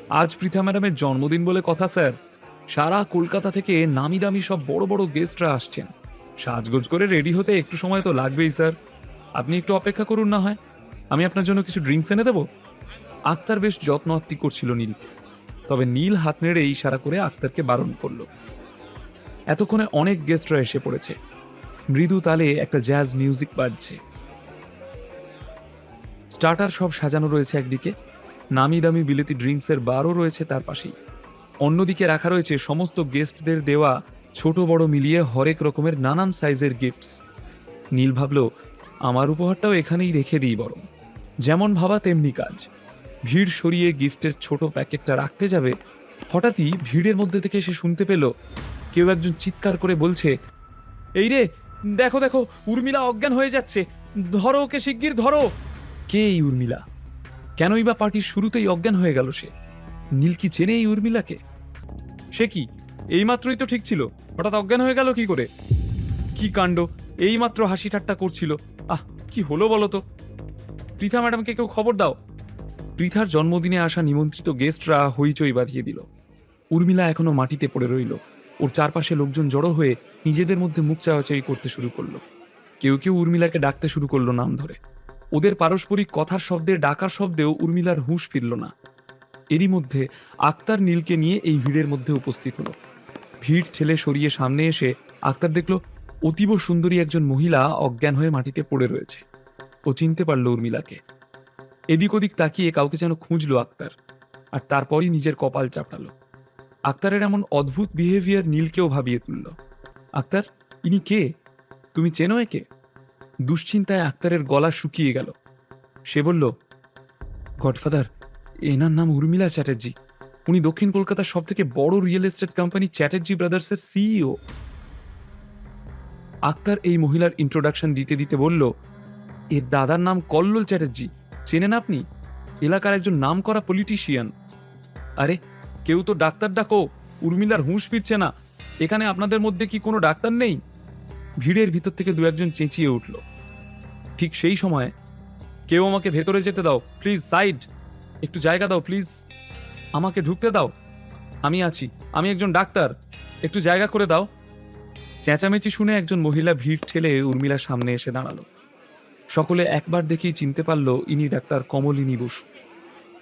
আজ পৃথা ম্যাডামের জন্মদিন বলে কথা স্যার। সারা কলকাতা থেকে নামি দামি সব বড় বড় গেস্টরা আসছেন। সাজগোজ করে রেডি হতে একটু সময় তো লাগবেই স্যার। আপনি একটু অপেক্ষা করুন না হয়, আমি আপনার জন্য কিছু ড্রিঙ্কস এনে দেবো। আক্তার বেশ যত্ন আত্তি করছিল নীলকে, তবে নীল হাত নেড়ে ইশারা করে আক্তারকে বারণ করল। এতক্ষণে অনেক গেস্টরা এসে পড়েছে। মৃদু তালে একটা জ্যাজ মিউজিক বাজছে। স্টার্টার সব সাজানো রয়েছে একদিকে, নামি দামি বিলেতি ড্রিঙ্কসের বারও রয়েছে তার পাশেই। অন্যদিকে রাখা রয়েছে সমস্ত গেস্টদের দেওয়া ছোট বড় মিলিয়ে হরেক রকমের নানান সাইজের গিফটস। নীল ভাবল, আমার উপহারটাও এখানেই রেখে দিই বরং। যেমন ভাবা তেমনি কাজ। ভিড় সরিয়ে গিফটের ছোট প্যাকেটটা রাখতে যাবে, হঠাৎই ভিড়ের মধ্যে থেকে সে শুনতে পেল কেউ একজন চিৎকার করে বলছে, এই রে, দেখো দেখো, উর্মিলা অজ্ঞান হয়ে যাচ্ছে, ধরো ওকে, শিগগির ধরো। কে এই উর্মিলা? কেনই বা পার্টির শুরুতেই অজ্ঞান হয়ে গেল সে? নীল কি চেনে এই উর্মিলাকে? সে কি এইমাত্রই তো ঠিক ছিল, হঠাৎ অজ্ঞান হয়ে গেল কি করে? কি কাণ্ড, এইমাত্র হাসি ঠাট্টা করছিল। আহ, কি হলো বলো তো? পৃথা ম্যাডামকে কেউ খবর দাও। পৃথার জন্মদিনে আসা নিমন্ত্রিত গেস্টরা হইচই বাঁধিয়ে দিল। উর্মিলা এখনো মাটিতে পড়ে রইল। ওর চারপাশে লোকজন জড়ো হয়ে নিজেদের মধ্যে মুখ চাওয়াচাই করতে শুরু করলো। কেউ কেউ উর্মিলাকে ডাকতে শুরু করলো নাম ধরে। ওদের পারস্পরিক কথার শব্দে, ডাকার শব্দেও উর্মিলার হুঁশ ফিরল না। এরই মধ্যে আক্তার নীলকে নিয়ে এই ভিড়ের মধ্যে উপস্থিত হলো। ভিড় ঠেলে সরিয়ে সামনে এসে আক্তার দেখল অতীব সুন্দরী একজন মহিলা অজ্ঞান হয়ে মাটিতে পড়ে রয়েছে। ও চিনতে পারল উর্মিলাকে। এদিক ওদিক তাকিয়ে কাউকে যেন খুঁজলো আক্তার, আর তারপরই নিজের কপাল চাপড়ালো। আক্তারের এমন অদ্ভুত বিহেভিয়ার নীলকেও ভাবিয়ে তুলল। আক্তার, ইনি কে? তুমি চেনো একে? দুশ্চিন্তায় আক্তারের গলা শুকিয়ে গেল। সে বলল, গডফাদার, এনার নাম উর্মিলা চ্যাটার্জি। উনি দক্ষিণ কলকাতার সব থেকে বড় রিয়েল এস্টেট কোম্পানি চ্যাটার্জি ব্রাদার্সের সিইও। আক্তার এই মহিলার ইন্ট্রোডাকশন দিতে দিতে বলল, এর দাদার নাম কল্লোল চ্যাটার্জি, চেনেন আপনি? এলাকার একজন নামকরা পলিটিশিয়ান। আরে, কেউ তো ডাক্তার ডাকো, উর্মিলার হুঁশ ফিরছে না। এখানে আপনাদের মধ্যে কি কোনো ডাক্তার নেই? ভিড়ের ভিতর থেকে দু একজন চেঁচিয়ে উঠল। ঠিক সেই সময়, কেউ আমাকে ভেতরে যেতে দাও প্লিজ, সাইড, একটু জায়গা দাও প্লিজ, আমাকে ঢুকতে দাও, আমি আছি, আমি একজন ডাক্তার, একটু জায়গা করে দাও। চেঁচামেচি শুনে একজন মহিলা ভিড় ঠেলে উর্মিলার সামনে এসে দাঁড়ালো। সকলে একবার দেখেই চিনতে পারল ইনি ডাক্তার কমলিনী বসু,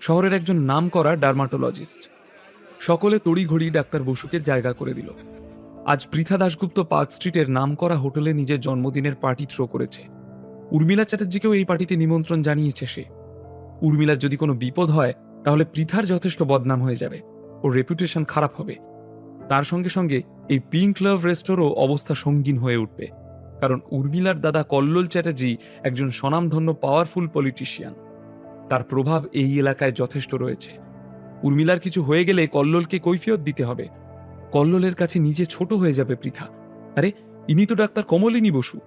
শহরের একজন নামকরা ডার্মাটোলজিস্ট। সকলে তড়িঘড়ি ডাক্তার বসুকে জায়গা করে দিল। আজ পৃথা দাশগুপ্ত পার্ক স্ট্রিটের নামকরা হোটেলে নিজের জন্মদিনের পার্টি থ্রো করেছে। উর্মিলা চ্যাটার্জিকেও এই পার্টিতে নিমন্ত্রণ জানিয়েছে সে। উর্মিলার যদি কোনো বিপদ হয় তাহলে পৃথার যথেষ্ট বদনাম হয়ে যাবে, ওর রেপুটেশন খারাপ হবে। তার সঙ্গে সঙ্গে এই পিঙ্ক লাভ রেস্টোরও অবস্থা সঙ্গীন হয়ে উঠবে, কারণ উর্মিলার দাদা কল্লোল চ্যাটার্জি একজন স্বনামধন্য পাওয়ারফুল পলিটিশিয়ান। তার প্রভাব এই এলাকায় যথেষ্ট রয়েছে। উর্মিলার কিছু হয়ে গেলে কল্লোলকে কৈফিয়ত দিতে হবে। কল্লোলের কাছে নিজে ছোট হয়ে যাবে পৃথা। আরে, ইনি তো ডাক্তার কমলিনী বসু,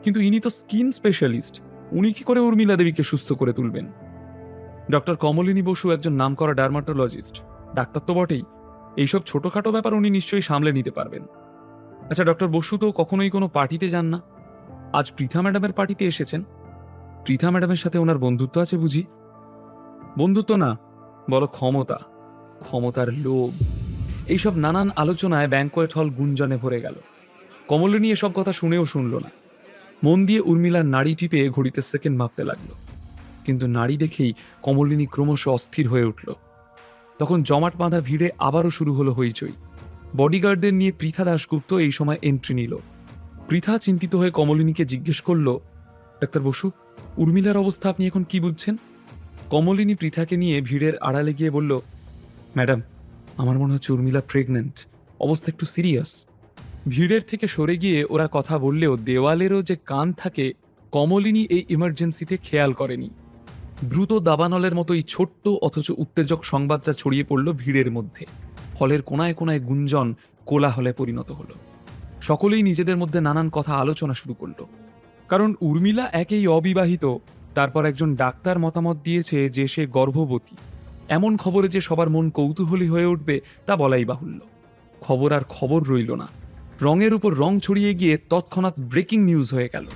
কিন্তু ইনি তো স্কিন স্পেশালিস্ট। উনি কি করে উর্মিলা দেবীকে সুস্থ করে তুলবেন? ডক্টর কমলিনী বসু একজন নামকরা ডার্মাটোলজিস্ট, ডাক্তার তো বটেই। এইসব ছোটখাটো ব্যাপার উনি নিশ্চয়ই সামলে নিতে পারবেন। আচ্ছা, ডক্টর বসু তো কখনোই কোনো পার্টিতে যান না, আজ পৃথা ম্যাডামের পার্টিতে এসেছেন। পৃথা ম্যাডামের সাথে ওনার বন্ধুত্ব আছে বুঝি? বন্ধুত্ব না, বলো ক্ষমতা, ক্ষমতার লোভ। এইসব নানান আলোচনায় ব্যাংকোয়েট হল গুঞ্জনে ভরে গেল। কমলিনী এসব কথা শুনেও শুনল না। মন দিয়ে উর্মিলার নাড়ি টিপে ঘড়িতে সেকেন্ড মাপতে লাগলো। কিন্তু নাড়ি দেখেই কমলিনী ক্রমশ অস্থির হয়ে উঠল। তখন জমাট বাঁধা ভিড়ে আবারও শুরু হলো হইচই। বডিগার্ডদের নিয়ে পৃথা দাশগুপ্ত এই সময় এন্ট্রি নিল। পৃথা চিন্তিত হয়ে কমলিনীকে জিজ্ঞেস করল, ডাক্তার বসু, উর্মিলার অবস্থা আপনি এখন কি বুঝছেন? কমলিনী পৃথাকে নিয়ে ভিড়ের আড়ালে গিয়ে বলল, ম্যাডাম, আমার মনে হচ্ছে উর্মিলা প্রেগন্যান্ট, অবস্থা একটু সিরিয়াস। ভিড়ের থেকে সরে গিয়ে ওরা কথা বললেও দেওয়ালেরও যে কান থাকে, কমলিনী এই ইমার্জেন্সিতে খেয়াল করেনি। দ্রুত দাবানলের মতো এই ছোট্ট অথচ উত্তেজক সংবাদটা ছড়িয়ে পড়ল ভিড়ের মধ্যে। হলের কোনায় কোনায় গুঞ্জন কোলাহলে পরিণত হলো। সকলেই নিজেদের মধ্যে নানান কথা আলোচনা শুরু করলো। কারণ উর্মিলা একেই অবিবাহিত, তারপর একজন ডাক্তার মতামত দিয়েছে যে সে গর্ভবতী। এমন খবরে যে সবার মন কৌতূহলী হয়ে উঠবে তা বলাই বাহুল্য। খবর আর খবর রইল না, রঙের উপর রং ছড়িয়ে গিয়ে তৎক্ষণাৎ ব্রেকিং নিউজ হয়ে গেল।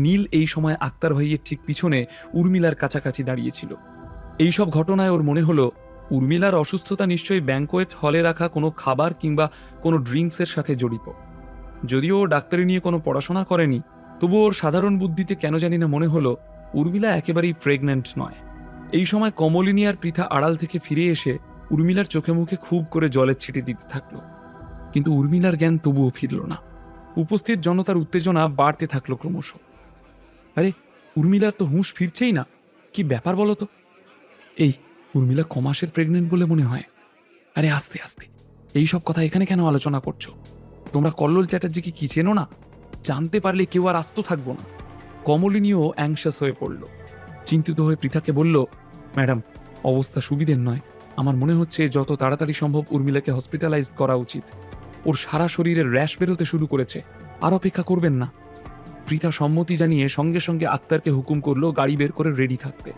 নীল এই সময় আক্তার ভাইয়ের ঠিক পিছনে উর্মিলার কাছাকাছি দাঁড়িয়েছিল। এইসব ঘটনায় ওর মনে হলো উর্মিলার অসুস্থতা নিশ্চয়ই ব্যাঙ্কোয়েট হলে রাখা কোনো খাবার কিংবা কোনো ড্রিঙ্কসের সাথে জড়িত। যদিও ও ডাক্তারি নিয়ে কোনো পড়াশোনা করেনি, তবু ওর সাধারণ বুদ্ধিতে কেন জানি না মনে হলো উর্মিলা একেবারেই প্রেগন্যান্ট নয়। এই সময় কমলিনী আর পৃথা আড়াল থেকে ফিরে এসে উর্মিলার চোখে মুখে খুব করে জলের ছিটে দিতে থাকলো, কিন্তু উর্মিলার জ্ঞান তবুও ফিরল না। উপস্থিত জনতার উত্তেজনা বাড়তে থাকলো ক্রমশ। আরে, উর্মিলার তো হুঁশ ফিরছেই না, কি ব্যাপার বলো তো? এই উর্মিলা কমাসের প্রেগনেন্ট বলে মনে হয়। আরে আস্তে আস্তে, এই সব কথা এখানে কেন আলোচনা করছো? তোমরা কল্লোল চ্যাটার্জিকে কি চেনো না? জানতে পারলে কেউ আর আস্ত থাকবো না। কমলিনীও অ্যাংশাস হয়ে পড়ল। চিন্তিত হয়ে পৃথাকে বলল, ম্যাডাম, অবস্থা সুবিধের নয়। আমার মনে হচ্ছে যত তাড়াতাড়ি সম্ভব উর্মিলাকে হসপিটালাইজ করা উচিত। ওর সারা শরীরে র্যাশ বেরোতে শুরু করেছে, আর অপেক্ষা করবেন না। পৃথা সম্মতি জানিয়ে সঙ্গে সঙ্গে আক্তারকে হুকুম করলো গাড়ি বের করে রেডি থাকতে।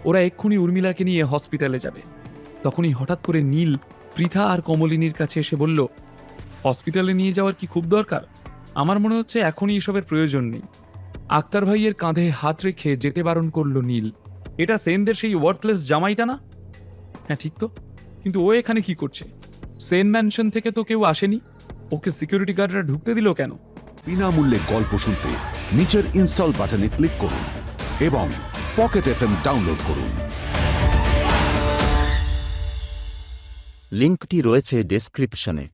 ওরা এক্ষুনি উর্মিলাকে নিয়ে হসপিটালে যাবে। তখনই হঠাৎ করে নীল পৃথা আর কমলিনীর কাছে এসে বলল, হসপিটালে নিয়ে যাওয়ার কি খুব দরকার? আমার মনে হচ্ছে এখনই এসবের প্রয়োজন নেই। আক্তার ভাইয়ের কাঁধে হাত রেখে যেতে বারণ করলো নীল। এটা সেনদের সেই ওয়ার্থলেস জামাইটা না? হ্যাঁ ঠিক তো, কিন্তু ও এখানে কি করছে? সেন ম্যানশন থেকে তো কেউ আসেনি, ওকে সিকিউরিটি গার্ডরা ঢুকতে দিল কেন? বিনামূল্যে গল্প শুনতে নিচের ইনস্টল বাটনে ক্লিক করুন এবং পকেট এফএম ডাউনলোড করুন। লিঙ্কটি রয়েছে ডেসক্রিপশনে।